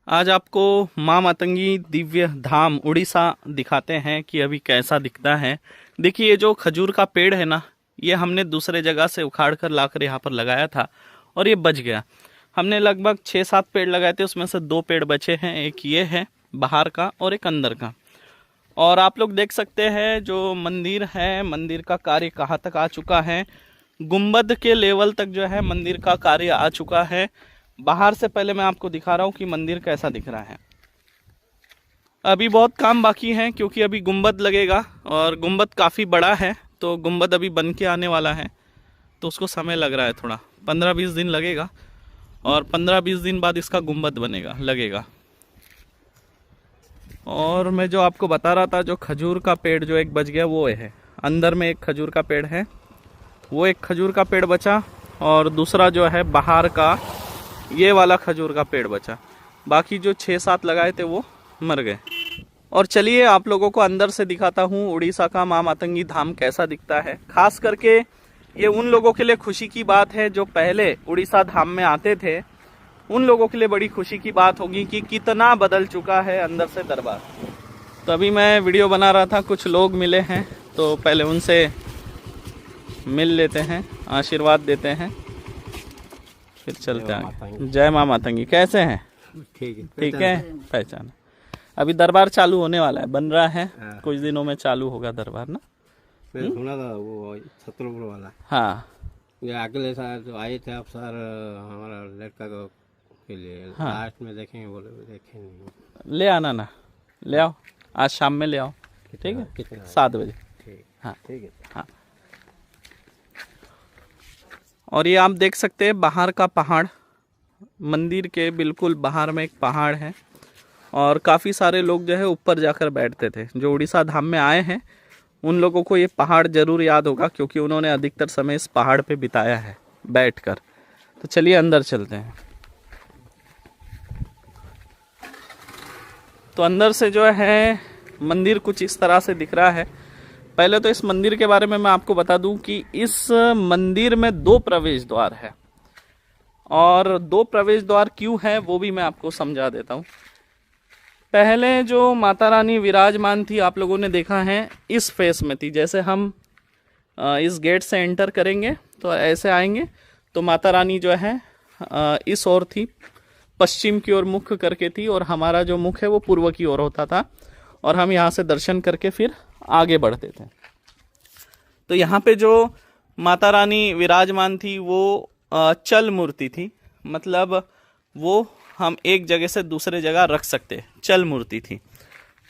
आज आपको माँ मातंगी दिव्य धाम उड़ीसा दिखाते हैं कि अभी कैसा दिखता है। देखिए ये जो खजूर का पेड़ है ना, ये हमने दूसरे जगह से उखाड़ कर लाकर यहाँ पर लगाया था और ये बच गया। हमने लगभग 6-7 पेड़ लगाए थे, उसमें से 2 पेड़ बचे हैं। एक ये है बाहर का और एक अंदर का। और आप लोग देख सकते हैं जो मंदिर है, मंदिर का कार्य कहाँ तक आ चुका है। गुंबद के लेवल तक जो है मंदिर का कार्य आ चुका है। बाहर से पहले मैं आपको दिखा रहा हूँ कि मंदिर कैसा दिख रहा है। अभी बहुत काम बाकी है क्योंकि अभी गुंबद लगेगा और गुंबद काफ़ी बड़ा है, तो गुंबद अभी बन के आने वाला है, तो उसको समय लग रहा है थोड़ा। 15-20 दिन लगेगा और 15-20 दिन बाद इसका गुंबद बनेगा लगेगा। और मैं जो आपको बता रहा था, जो खजूर का पेड़ जो एक बच गया वो है अंदर में। एक खजूर का पेड़ है, वो एक खजूर का पेड़ बचा और दूसरा जो है बाहर का ये वाला खजूर का पेड़ बचा। बाकी जो 6-7 लगाए थे वो मर गए। और चलिए आप लोगों को अंदर से दिखाता हूँ उड़ीसा का माँ मातंगी धाम कैसा दिखता है। खास करके ये उन लोगों के लिए खुशी की बात है जो पहले उड़ीसा धाम में आते थे। उन लोगों के लिए बड़ी खुशी की बात होगी कि कितना बदल चुका है अंदर से दरबार। तो अभी मैं वीडियो बना रहा था, कुछ लोग मिले हैं तो पहले उनसे मिल लेते हैं, आशीर्वाद देते हैं, फिर चलते हैं। जय माँ मातंगी। कैसे हैं? ठीक है, पहचान। अभी दरबार चालू होने वाला है, बन रहा है, कुछ दिनों में चालू होगा दरबार ना। मैं सुना था वो छतरपुर वाला। हाँ, ये अगले साल जो आए थे आप सर, हमारा लड़का को के लिए लास्ट में देखेंगे, बोले देखें नहीं। ले आना ना, ले आओ, आज शाम में ले आओ, ठीक है, 7 बजे। ठीक, हाँ ठीक है। हाँ। और ये आप देख सकते हैं बाहर का पहाड़, मंदिर के बिल्कुल बाहर में एक पहाड़ है और काफ़ी सारे लोग जो है ऊपर जाकर बैठते थे। जो उड़ीसा धाम में आए हैं उन लोगों को ये पहाड़ जरूर याद होगा क्योंकि उन्होंने अधिकतर समय इस पहाड़ पे बिताया है बैठकर। तो चलिए अंदर चलते हैं। तो अंदर से जो है मंदिर कुछ इस तरह से दिख रहा है। पहले तो इस मंदिर के बारे में मैं आपको बता दूं कि इस मंदिर में 2 प्रवेश द्वार है और 2 प्रवेश द्वार क्यों है वो भी मैं आपको समझा देता हूं। पहले जो माता रानी विराजमान थी आप लोगों ने देखा है इस फेस में थी। जैसे हम इस गेट से एंटर करेंगे तो ऐसे आएंगे तो माता रानी जो है इस ओर थी, पश्चिम की ओर मुख करके थी और हमारा जो मुख है वो पूर्व की ओर होता था और हम यहाँ से दर्शन करके फिर आगे बढ़ते थे। तो यहाँ पे जो माता रानी विराजमान थी वो चल मूर्ति थी, मतलब वो हम एक जगह से दूसरे जगह रख सकते, चल मूर्ति थी।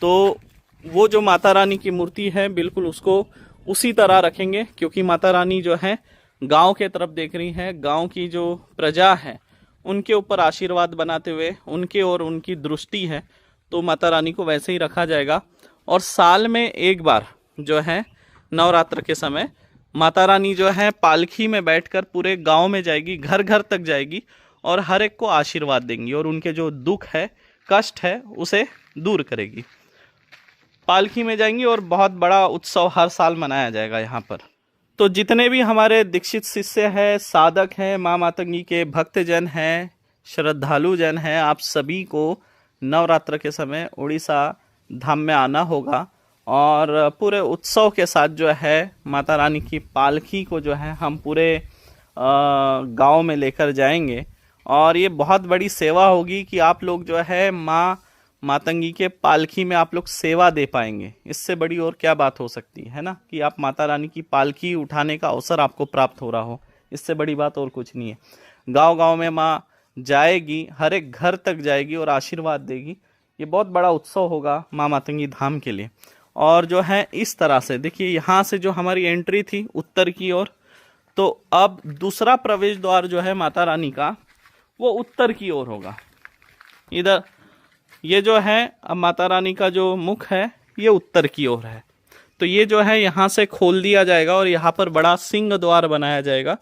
तो वो जो माता रानी की मूर्ति है बिल्कुल उसको उसी तरह रखेंगे क्योंकि माता रानी जो है गांव के तरफ देख रही है। गांव की जो प्रजा है उनके ऊपर आशीर्वाद बनाते हुए उनके और उनकी दृष्टि है, तो माता रानी को वैसे ही रखा जाएगा। और साल में एक बार जो है नवरात्र के समय माता रानी जो है पालकी में बैठकर पूरे गांव में जाएगी, घर घर तक जाएगी और हर एक को आशीर्वाद देंगी और उनके जो दुख है, कष्ट है, उसे दूर करेगी। पालकी में जाएंगी और बहुत बड़ा उत्सव हर साल मनाया जाएगा यहाँ पर। तो जितने भी हमारे दीक्षित शिष्य हैं, साधक हैं, माँ मातंगी के भक्तजन हैं, श्रद्धालु जन हैं, आप सभी को नवरात्र के समय उड़ीसा धाम में आना होगा और पूरे उत्सव के साथ जो है माता रानी की पालकी को जो है हम पूरे गांव में लेकर जाएंगे। और ये बहुत बड़ी सेवा होगी कि आप लोग जो है माँ मातंगी के पालकी में आप लोग सेवा दे पाएंगे। इससे बड़ी और क्या बात हो सकती है ना, कि आप माता रानी की पालकी उठाने का अवसर आपको प्राप्त हो रहा हो। इससे बड़ी बात और कुछ नहीं है। गांव गांव में माँ जाएगी, हर एक घर तक जाएगी और आशीर्वाद देगी। ये बहुत बड़ा उत्सव होगा माँ मातंगी धाम के लिए। और जो है इस तरह से देखिए, यहाँ से जो हमारी एंट्री थी उत्तर की ओर, तो अब दूसरा प्रवेश द्वार जो है माता रानी का वो उत्तर की ओर होगा। इधर ये जो है अब माता रानी का जो मुख है ये उत्तर की ओर है, तो ये जो है यहाँ से खोल दिया जाएगा और यहाँ पर बड़ा सिंह द्वार बनाया जाएगा।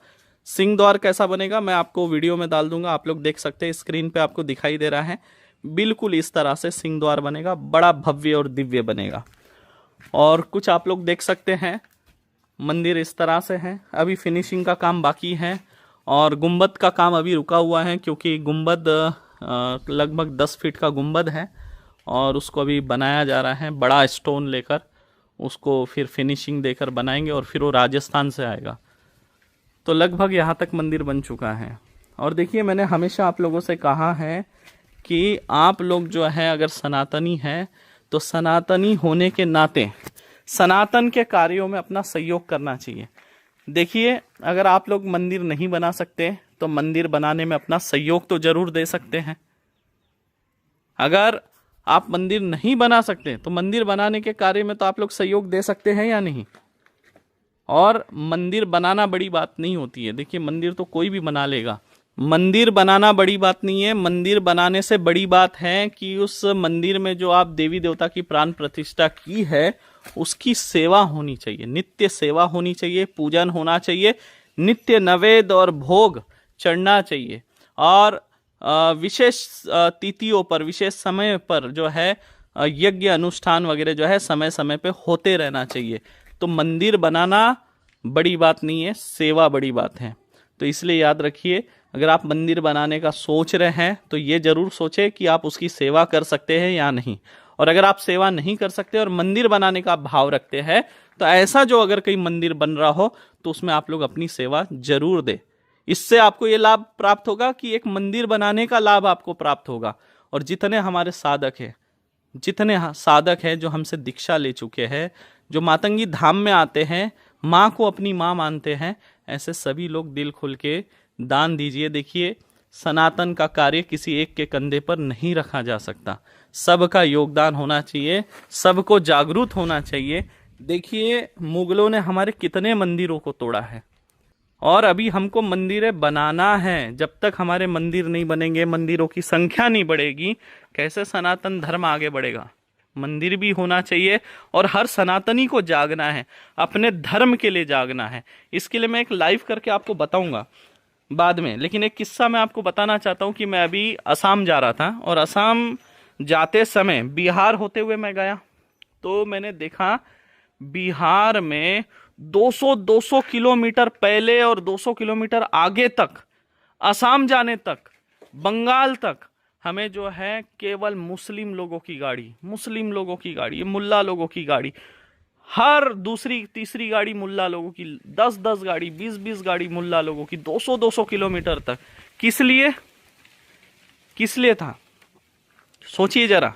सिंह द्वार कैसा बनेगा मैं आपको वीडियो में डाल दूंगा, आप लोग देख सकते हैं, स्क्रीन पे आपको दिखाई दे रहा है। बिल्कुल इस तरह से सिंह द्वार बनेगा, बड़ा भव्य और दिव्य बनेगा। और कुछ आप लोग देख सकते हैं मंदिर इस तरह से है। अभी फिनिशिंग का काम बाकी है और गुंबद का काम अभी रुका हुआ है क्योंकि गुंबद लगभग 10 फीट का गुंबद है और उसको अभी बनाया जा रहा है, बड़ा स्टोन लेकर उसको फिर फिनिशिंग देकर बनाएंगे और फिर वो राजस्थान से आएगा। तो लगभग यहाँ तक मंदिर बन चुका है। और देखिए, मैंने हमेशा आप लोगों से कहा है कि आप लोग जो है अगर सनातनी हैं तो सनातनी होने के नाते सनातन के कार्यों में अपना सहयोग करना चाहिए। देखिए, अगर आप लोग मंदिर नहीं बना सकते तो मंदिर बनाने में अपना सहयोग तो जरूर दे सकते हैं। अगर आप मंदिर नहीं बना सकते तो मंदिर बनाने के कार्य में तो आप लोग सहयोग दे सकते हैं या नहीं। और मंदिर बनाना बड़ी बात नहीं होती है। देखिए, मंदिर तो कोई भी बना लेगा, मंदिर बनाना बड़ी बात नहीं है। मंदिर बनाने से बड़ी बात है कि उस मंदिर में जो आप देवी देवता की प्राण प्रतिष्ठा की है उसकी सेवा होनी चाहिए, नित्य सेवा होनी चाहिए, पूजन होना चाहिए, नित्य नैवेद्य और भोग चढ़ना चाहिए और विशेष तिथियों पर, विशेष समय पर जो है यज्ञ अनुष्ठान वगैरह जो है समय समय पे होते रहना चाहिए। तो मंदिर बनाना बड़ी बात नहीं है, सेवा बड़ी बात है। तो इसलिए याद रखिए, अगर आप मंदिर बनाने का सोच रहे हैं तो ये जरूर सोचें कि आप उसकी सेवा कर सकते हैं या नहीं। और अगर आप सेवा नहीं कर सकते और मंदिर बनाने का भाव रखते हैं तो ऐसा जो अगर कहीं मंदिर बन रहा हो तो उसमें आप लोग अपनी सेवा जरूर दें। इससे आपको ये लाभ प्राप्त होगा कि एक मंदिर बनाने का लाभ आपको प्राप्त होगा। और जितने हमारे साधक हैं, जितने साधक हैं जो हमसे दीक्षा ले चुके हैं, जो मातंगी धाम में आते हैं, माँ को अपनी माँ मानते हैं, ऐसे सभी लोग दिल खोल के दान दीजिए। देखिए, सनातन का कार्य किसी एक के कंधे पर नहीं रखा जा सकता, सबका योगदान होना चाहिए, सबको जागरूक होना चाहिए। देखिए, मुगलों ने हमारे कितने मंदिरों को तोड़ा है और अभी हमको मंदिरें बनाना है। जब तक हमारे मंदिर नहीं बनेंगे, मंदिरों की संख्या नहीं बढ़ेगी, कैसे सनातन धर्म आगे बढ़ेगा। मंदिर भी होना चाहिए और हर सनातनी को जागना है, अपने धर्म के लिए जागना है। इसके लिए मैं एक लाइव करके आपको बताऊंगा बाद में, लेकिन एक किस्सा मैं आपको बताना चाहता हूं कि मैं अभी असम जा रहा था और असम जाते समय बिहार होते हुए मैं गया तो मैंने देखा बिहार में 200 किलोमीटर पहले और 200 किलोमीटर आगे तक, असम जाने तक, बंगाल तक हमें जो है केवल मुस्लिम लोगों की गाड़ी, मुस्लिम लोगों की गाड़ी, मुल्ला लोगों की गाड़ी, हर दूसरी तीसरी गाड़ी मुल्ला लोगों की, 10-10 गाड़ी, 20-20 गाड़ी मुल्ला लोगों की, 200 किलोमीटर तक। किस लिए, किस लिए था सोचिए जरा।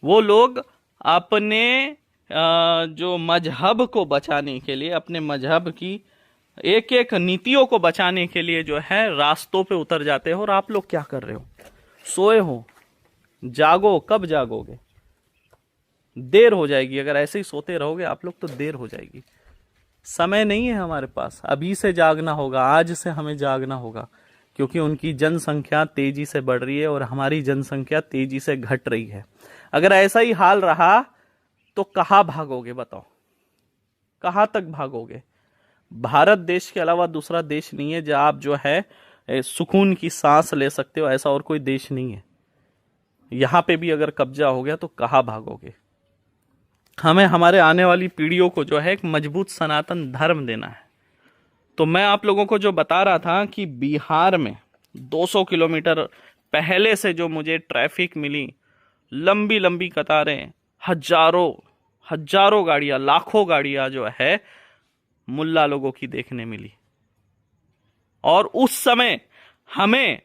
वो लोग अपने जो मजहब को बचाने के लिए, अपने मजहब की एक एक नीतियों को बचाने के लिए जो है रास्तों पे उतर जाते हो। और आप लोग क्या कर रहे हो, सोए हो, जागो, कब जागोगे, देर हो जाएगी। अगर ऐसे ही सोते रहोगे आप लोग तो देर हो जाएगी। समय नहीं है हमारे पास, अभी से जागना होगा, आज से हमें जागना होगा, क्योंकि उनकी जनसंख्या तेजी से बढ़ रही है और हमारी जनसंख्या तेजी से घट रही है। अगर ऐसा ही हाल रहा तो कहाँ भागोगे बताओ, कहाँ तक भागोगे। भारत देश के अलावा दूसरा देश नहीं है जहां आप जो है सुकून की सांस ले सकते हो, ऐसा और कोई देश नहीं है। यहां पे भी अगर कब्जा हो गया तो कहाँ भागोगे। हमें हमारे आने वाली पीढ़ियों को जो है एक मजबूत सनातन धर्म देना है। तो मैं आप लोगों को जो बता रहा था कि बिहार में 200 किलोमीटर पहले से जो मुझे ट्रैफिक मिली, लंबी लंबी कतारें, हजारों गाड़ियां, लाखों गाड़ियां जो है मुल्ला लोगों की देखने मिली। और उस समय हमें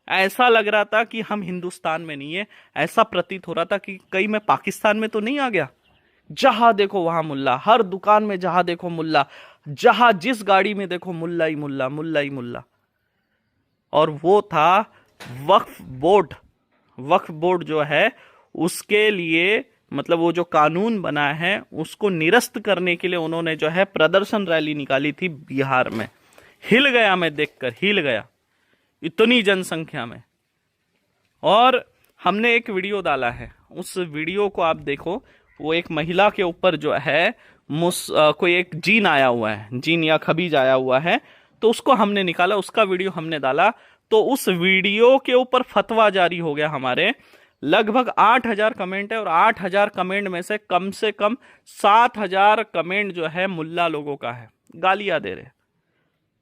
ऐसा लग रहा था कि हम हिंदुस्तान में नहीं है, ऐसा प्रतीत हो रहा था कि कहीं मैं पाकिस्तान में तो नहीं आ गया। जहां देखो वहां मुल्ला, हर दुकान में जहां देखो मुल्ला, जहां जिस गाड़ी में देखो मुल्ला ही मुल्ला, मुल्ला ही मुल्ला। और वो था वक्फ बोर्ड। वक्फ बोर्ड जो है उसके लिए, मतलब वो जो कानून बना है उसको निरस्त करने के लिए उन्होंने जो है प्रदर्शन रैली निकाली थी बिहार में। हिल गया, मैं देखकर हिल गया, इतनी जनसंख्या में। और हमने एक वीडियो डाला है, उस वीडियो को आप देखो। वो एक महिला के ऊपर जो है कोई एक जीन आया हुआ है, जीन या खबीज आया हुआ है, तो उसको हमने निकाला, उसका वीडियो हमने डाला। तो उस वीडियो के ऊपर फतवा जारी हो गया हमारे। लगभग 8000 कमेंट है और 8000 कमेंट में से कम 7000 कमेंट जो है मुल्ला लोगों का है, गालियां दे रहे।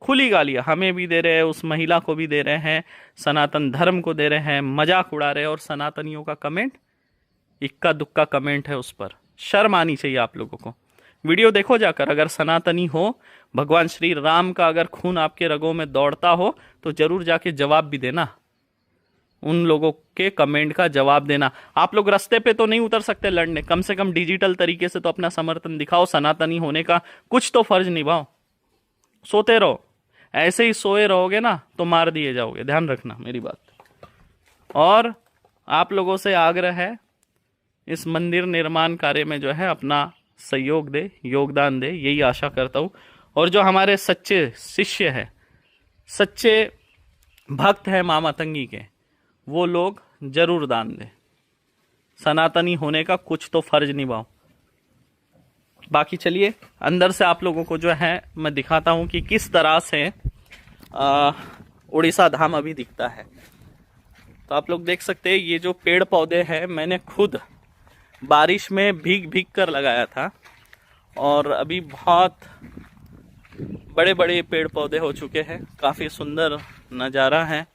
खुली गालियां हमें भी दे रहे हैं, उस महिला को भी दे रहे हैं, सनातन धर्म को दे रहे हैं, मजाक उड़ा रहे हैं। और सनातनियों का कमेंट, इक्का दुक्का कमेंट है उस पर। शर्म आनी चाहिए आप लोगों को। वीडियो देखो जाकर, अगर सनातनी हो, भगवान श्री राम का अगर खून आपके रगों में दौड़ता हो तो जरूर जाके जवाब भी देना, उन लोगों के कमेंट का जवाब देना। आप लोग रास्ते पे तो नहीं उतर सकते लड़ने, कम से कम डिजिटल तरीके से तो अपना समर्थन दिखाओ, सनातनी होने का कुछ तो फर्ज निभाओ। सोते रहो, ऐसे ही सोए रहोगे ना तो मार दिए जाओगे, ध्यान रखना मेरी बात। और आप लोगों से आग्रह है, इस मंदिर निर्माण कार्य में जो है अपना सहयोग दे, योगदान दे, यही आशा करता हूँ। और जो हमारे सच्चे शिष्य है, सच्चे भक्त है मां मातंगी के, वो लोग जरूर दान दे। सनातनी होने का कुछ तो फर्ज निभाओ। बाकी चलिए अंदर से आप लोगों को जो है मैं दिखाता हूं कि किस तरह से उड़ीसा धाम अभी दिखता है। तो आप लोग देख सकते हैं, ये जो पेड़ पौधे हैं मैंने खुद बारिश में भीग भीग कर लगाया था, और अभी बहुत बड़े बड़े पेड़ पौधे हो चुके हैं। काफ़ी सुंदर नज़ारा है,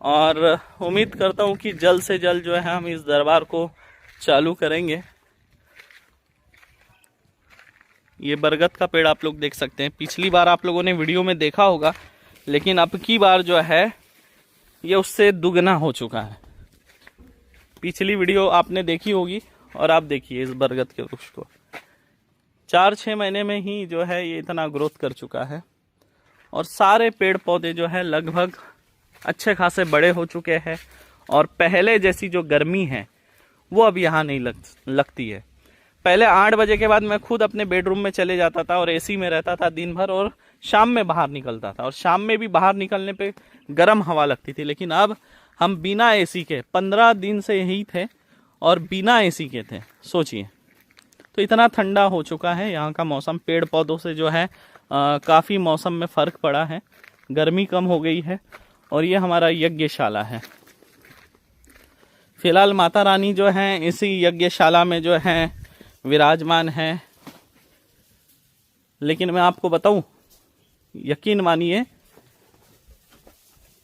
और उम्मीद करता हूँ कि जल्द से जल्द जो है हम इस दरबार को चालू करेंगे। ये बरगद का पेड़ आप लोग देख सकते हैं, पिछली बार आप लोगों ने वीडियो में देखा होगा, लेकिन अब की बार जो है ये उससे दुगना हो चुका है। पिछली वीडियो आपने देखी होगी, और आप देखिए इस बरगद के वृक्ष को 4-6 महीने में ही जो है ये इतना ग्रोथ कर चुका है, और सारे पेड़ पौधे जो है लगभग अच्छे खासे बड़े हो चुके हैं। और पहले जैसी जो गर्मी है वो अब यहाँ नहीं लगती है। पहले 8 बजे के बाद मैं खुद अपने बेडरूम में चले जाता था और एसी में रहता था दिन भर, और शाम में बाहर निकलता था, और शाम में भी बाहर निकलने पे गर्म हवा लगती थी। लेकिन अब हम बिना एसी के 15 दिन से यही थे, और बिना एसी के थे, सोचिए। तो इतना ठंडा हो चुका है यहाँ का मौसम। पेड़ पौधों से जो है काफ़ी मौसम में फ़र्क पड़ा है, गर्मी कम हो गई है। और ये हमारा यज्ञशाला है। फिलहाल माता रानी जो है इसी यज्ञशाला में जो है विराजमान है। लेकिन मैं आपको बताऊं, यकीन मानिए,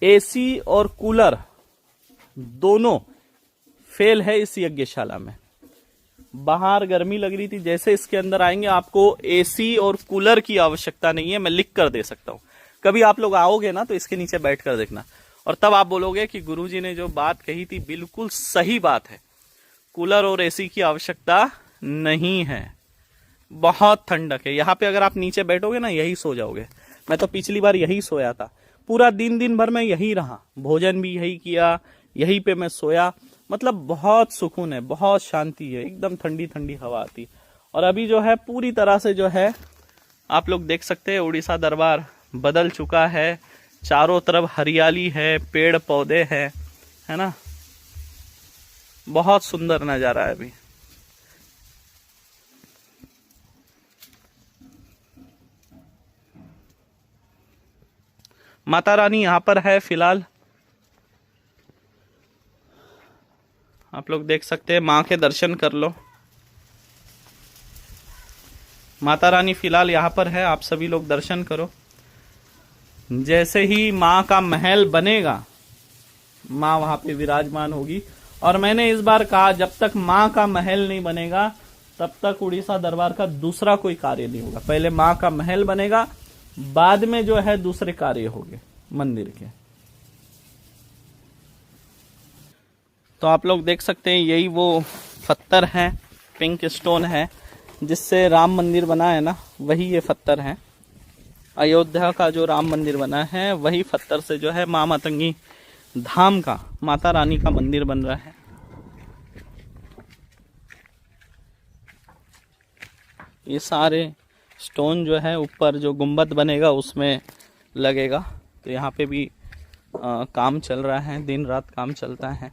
एसी और कूलर दोनों फेल है इस यज्ञशाला में। बाहर गर्मी लग रही थी, जैसे इसके अंदर आएंगे आपको एसी और कूलर की आवश्यकता नहीं है, मैं लिख कर दे सकता हूं। कभी आप लोग आओगे ना तो इसके नीचे बैठ कर देखना, और तब आप बोलोगे कि गुरुजी ने जो बात कही थी बिल्कुल सही बात है। कूलर और एसी की आवश्यकता नहीं है, बहुत ठंडक है यहाँ पे। अगर आप नीचे बैठोगे ना यही सो जाओगे। मैं तो पिछली बार यही सोया था, पूरा दिन भर मैं यही रहा, भोजन भी यही किया, यहीं पे मैं सोया। मतलब बहुत सुकून है, बहुत शांति है, एकदम ठंडी ठंडी हवा आती। और अभी जो है पूरी तरह से जो है आप लोग देख सकते हैं उड़ीसा दरबार बदल चुका है। चारों तरफ हरियाली है, पेड़ पौधे हैं, है ना, बहुत सुंदर नजारा है अभी। माता रानी यहाँ पर है फिलहाल, आप लोग देख सकते हैं। माँ के दर्शन कर लो। माता रानी फिलहाल यहाँ पर है, आप सभी लोग दर्शन करो। जैसे ही माँ का महल बनेगा, माँ वहां पे विराजमान होगी। और मैंने इस बार कहा, जब तक माँ का महल नहीं बनेगा तब तक उड़ीसा दरबार का दूसरा कोई कार्य नहीं होगा। पहले माँ का महल बनेगा, बाद में जो है दूसरे कार्य होंगे मंदिर के। तो आप लोग देख सकते हैं, यही वो पत्थर है, पिंक स्टोन है, जिससे राम मंदिर बना है ना, वही ये पत्थर है। अयोध्या का जो राम मंदिर बना है वही पत्थर से जो है मां मातंगी धाम का, माता रानी का मंदिर बन रहा है। ये सारे स्टोन जो है ऊपर जो गुंबद बनेगा उसमें लगेगा। तो यहाँ पे भी काम चल रहा है, दिन रात काम चलता है।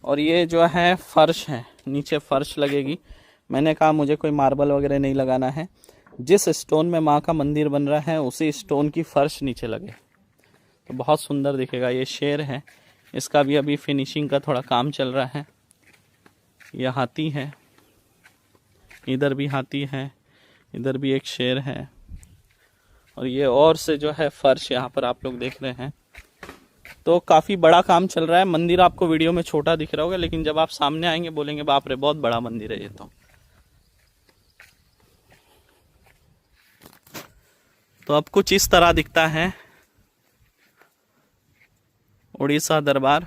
और ये जो है फर्श है, नीचे फर्श लगेगी। मैंने कहा मुझे कोई मार्बल वगैरह नहीं लगाना है, जिस स्टोन में माँ का मंदिर बन रहा है उसी स्टोन की फर्श नीचे लगे तो बहुत सुंदर दिखेगा। ये शेर है, इसका भी अभी फिनिशिंग का थोड़ा काम चल रहा है। यह हाथी है, इधर भी हाथी है, इधर भी एक शेर है, और ये और से जो है फर्श यहाँ पर आप लोग देख रहे हैं। तो काफ़ी बड़ा काम चल रहा है। मंदिर आपको वीडियो में छोटा दिख रहा होगा, लेकिन जब आप सामने आएंगे बोलेंगे बाप रे बहुत बड़ा मंदिर है ये तो अब कुछ इस तरह दिखता है उड़ीसा दरबार।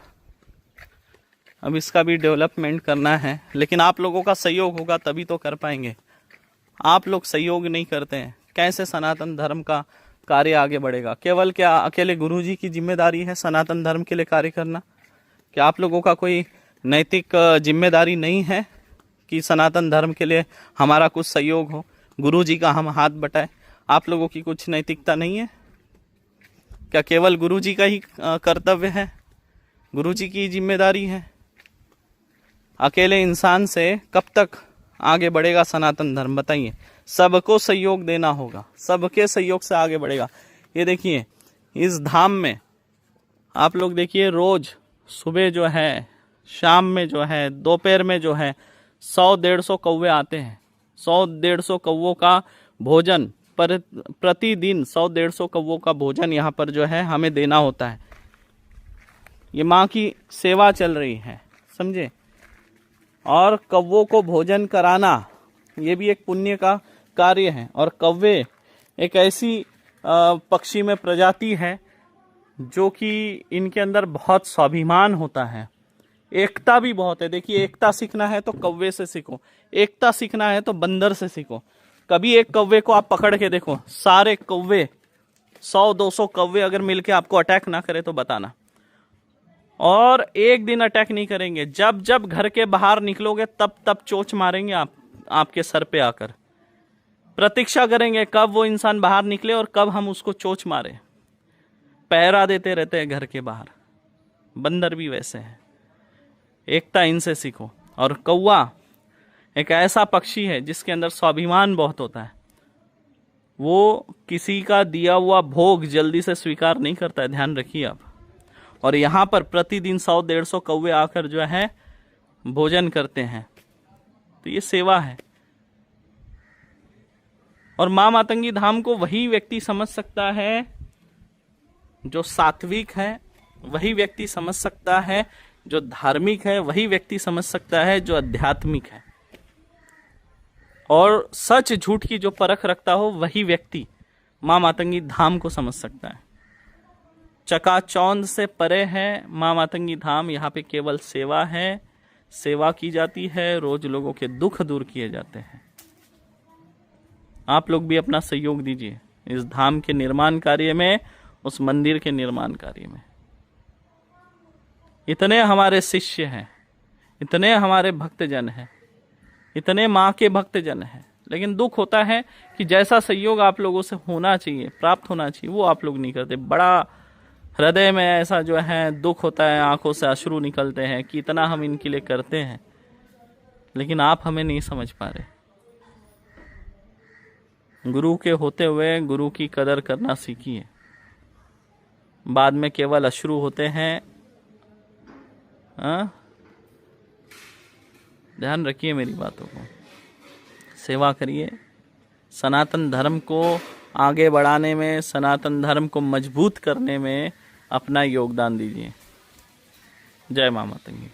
अब इसका भी डेवलपमेंट करना है, लेकिन आप लोगों का सहयोग होगा तभी तो कर पाएंगे। आप लोग सहयोग नहीं करते हैं, कैसे सनातन धर्म का कार्य आगे बढ़ेगा? केवल क्या अकेले गुरुजी की जिम्मेदारी है सनातन धर्म के लिए कार्य करना? क्या आप लोगों का कोई नैतिक जिम्मेदारी नहीं है कि सनातन धर्म के लिए हमारा कुछ सहयोग हो, गुरुजी का हम हाथ बटाएं? आप लोगों की कुछ नैतिकता नहीं है? क्या केवल गुरुजी का ही कर्तव्य है, गुरुजी की जिम्मेदारी है? अकेले इंसान से कब तक आगे बढ़ेगा सनातन धर्म, बताइए? सबको सहयोग देना होगा, सबके सहयोग से आगे बढ़ेगा। ये देखिए इस धाम में आप लोग देखिए, रोज सुबह जो है, शाम में जो है, दोपहर में जो है 100-150 कौवे आते हैं। 100-150 कौवों का भोजन प्रतिदिन 100-150 कौवों का भोजन यहाँ पर जो है हमें देना होता है। ये माँ की सेवा चल रही है, समझे? और कौवों को भोजन कराना ये भी एक पुण्य का कार्य है। और कौवे एक ऐसी पक्षी में प्रजाति है जो कि इनके अंदर बहुत स्वाभिमान होता है, एकता भी बहुत है। देखिए, एकता सीखना है तो कौवे से सीखो, एकता सीखना है तो बंदर से सीखो। कभी एक कौवे को आप पकड़ के देखो, सारे कौवे 100-200 कौवे अगर मिलके आपको अटैक ना करे तो बताना। और एक दिन अटैक नहीं करेंगे, जब जब घर के बाहर निकलोगे तब तब चोंच मारेंगे आपके सर पे आकर। प्रतीक्षा करेंगे कब वो इंसान बाहर निकले और कब हम उसको चोंच मारे। पहरा देते रहते हैं घर के बाहर। बंदर भी वैसे हैं, एकता इनसे सीखो। और कौवा एक ऐसा पक्षी है जिसके अंदर स्वाभिमान बहुत होता है। वो किसी का दिया हुआ भोग जल्दी से स्वीकार नहीं करता है, ध्यान रखिए आप। और यहाँ पर प्रतिदिन 100-150 कौवे आकर जो है भोजन करते हैं, तो ये सेवा है। और मां मातंगी धाम को वही व्यक्ति समझ सकता है जो सात्विक है, वही व्यक्ति समझ सकता है जो धार्मिक है, वही व्यक्ति समझ सकता है जो आध्यात्मिक है। और सच झूठ की जो परख रखता हो वही व्यक्ति मां मातंगी धाम को समझ सकता है। चकाचौंध से परे है मां मातंगी धाम। यहाँ पे केवल सेवा है, सेवा की जाती है, रोज लोगों के दुख दूर किए जाते हैं। आप लोग भी अपना सहयोग दीजिए इस धाम के निर्माण कार्य में, उस मंदिर के निर्माण कार्य में। इतने हमारे शिष्य हैं, इतने हमारे भक्तजन हैं, इतने माँ के भक्तजन हैं, लेकिन दुख होता है कि जैसा सहयोग आप लोगों से होना चाहिए, प्राप्त होना चाहिए, वो आप लोग नहीं करते। बड़ा हृदय में ऐसा जो है दुख होता है, आंखों से अश्रु निकलते हैं कि इतना हम इनके लिए करते हैं, लेकिन आप हमें नहीं समझ पा रहे। गुरु के होते हुए गुरु की कदर करना सीखिए। बाद में केवल अश्रु होते हैं। ध्यान रखिए मेरी बातों को, सेवा करिए, सनातन धर्म को आगे बढ़ाने में, सनातन धर्म को मजबूत करने में अपना योगदान दीजिए। जय मां मातंगी।